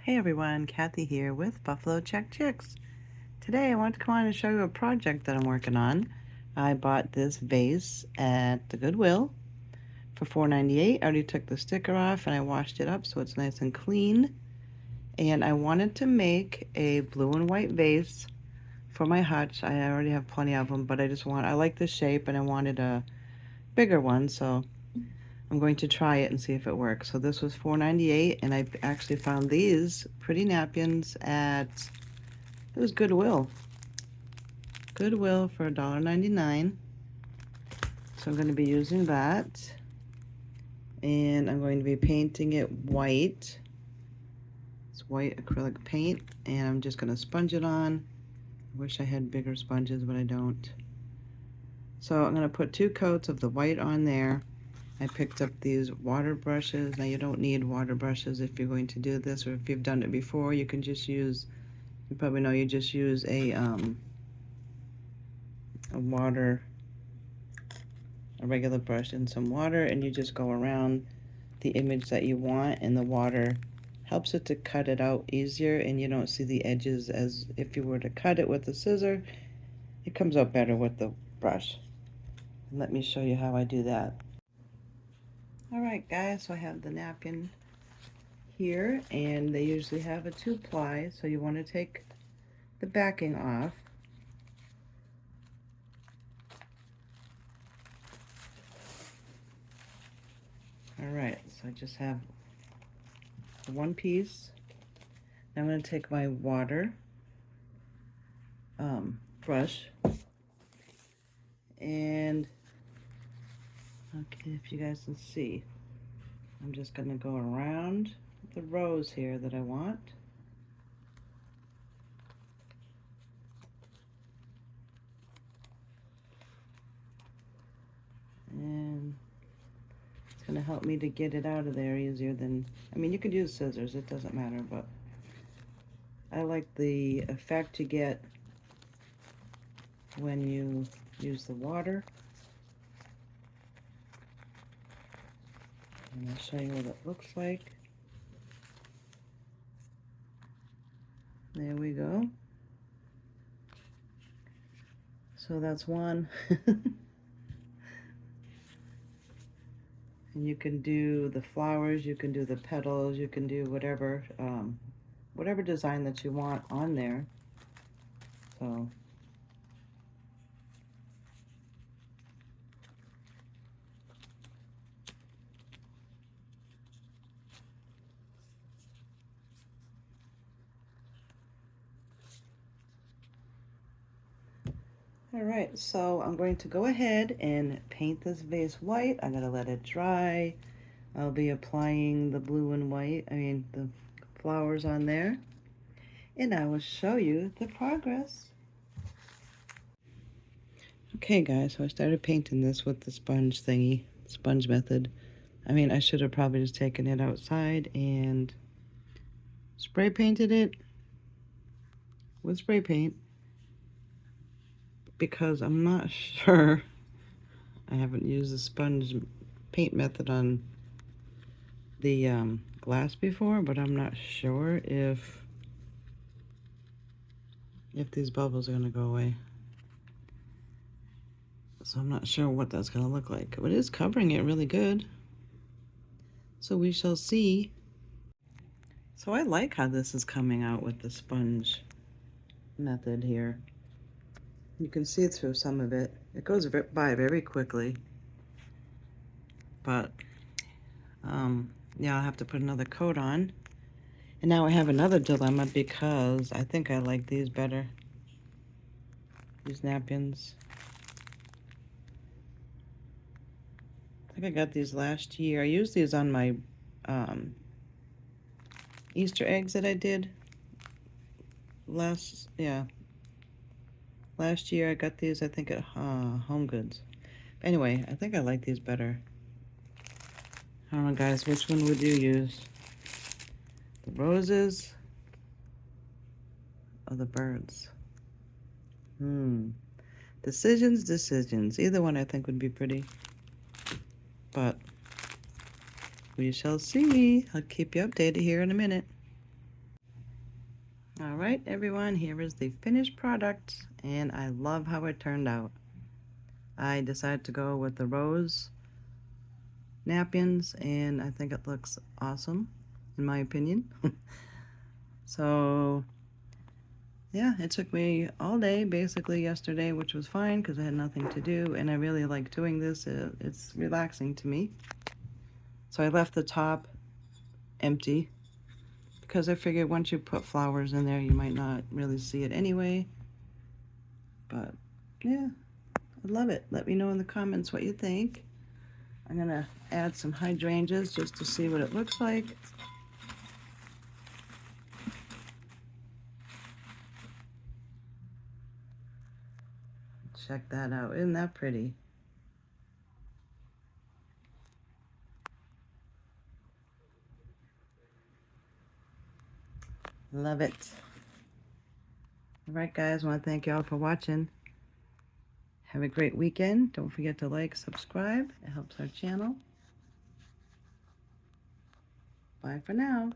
Hey everyone, Kathy here with Buffalo Check Chicks. Today I want to come on and show you a project that I'm working on. I bought this vase at the Goodwill for $4.98. I already took the sticker off and I washed it up so it's nice and clean. And I wanted to make a blue and white vase for my hutch. I already have plenty of them, but I like the shape and I wanted a bigger one, so I'm going to try it and see if it works. So this was $4.98 and I actually found these pretty napkins at, it was Goodwill. Goodwill for $1.99. So I'm going to be using that. And I'm going to be painting it white. It's white acrylic paint. And I'm just going to sponge it on. I wish I had bigger sponges, but I don't. So I'm going to put 2 coats of the white on there. I picked up these water brushes. Now you don't need water brushes if you're going to do this, or if you've done it before, you can just use, you probably know, you just use a regular brush and some water, and you just go around the image that you want, and the water helps it to cut it out easier, and you don't see the edges as if you were to cut it with a scissor. It comes out better with the brush. Let me show you how I do that. Alright guys, so I have the napkin here, and they usually have a 2-ply, so you want to take the backing off. Alright, so I just have one piece. Now I'm going to take my water brush, and okay, if you guys can see, I'm just going to go around the rows here that I want. And it's going to help me to get it out of there easier than, I mean, you could use scissors, it doesn't matter, but I like the effect you get when you use the water. And I'll show you what it looks like. There we go. So that's one. And you can do the flowers, you can do the petals, you can do whatever design that you want on there. So alright, so I'm going to go ahead and paint this vase white. I'm going to let it dry. I'll be applying the blue and white, the flowers on there. And I will show you the progress. Okay guys, so I started painting this with the sponge thingy, sponge method. I should have probably just taken it outside and spray painted it with spray paint, because I'm not sure, I haven't used the sponge paint method on the glass before, but I'm not sure if these bubbles are going to go away. So I'm not sure what that's going to look like. But it is covering it really good. So we shall see. So I like how this is coming out with the sponge method here. You can see through some of it. It goes by very quickly. But yeah, I'll have to put another coat on. And now I have another dilemma, because I think I like these better. These napkins. I think I got these last year. I used these on my Easter eggs that I did last year. I got these, I think, at Home Goods. Anyway, I think I like these better. I don't know, guys, which one would you use? The roses or the birds? Decisions. Either one I think would be pretty. But we shall see. I'll keep you updated here in a minute. All right, everyone, here is the finished product, and I love how it turned out. I decided to go with the rose napkins, and I think it looks awesome, in my opinion. So, yeah, it took me all day, basically yesterday, which was fine because I had nothing to do, and I really like doing this. It's relaxing to me. So I left the top empty because I figured once you put flowers in there, you might not really see it anyway. But, yeah, I love it. Let me know in the comments what you think. I'm going to add some hydrangeas just to see what it looks like. Check that out. Isn't that pretty? Love it. All right, guys, I want to thank you all for watching. Have a great weekend. Don't forget to like, subscribe. It helps our channel. Bye for now.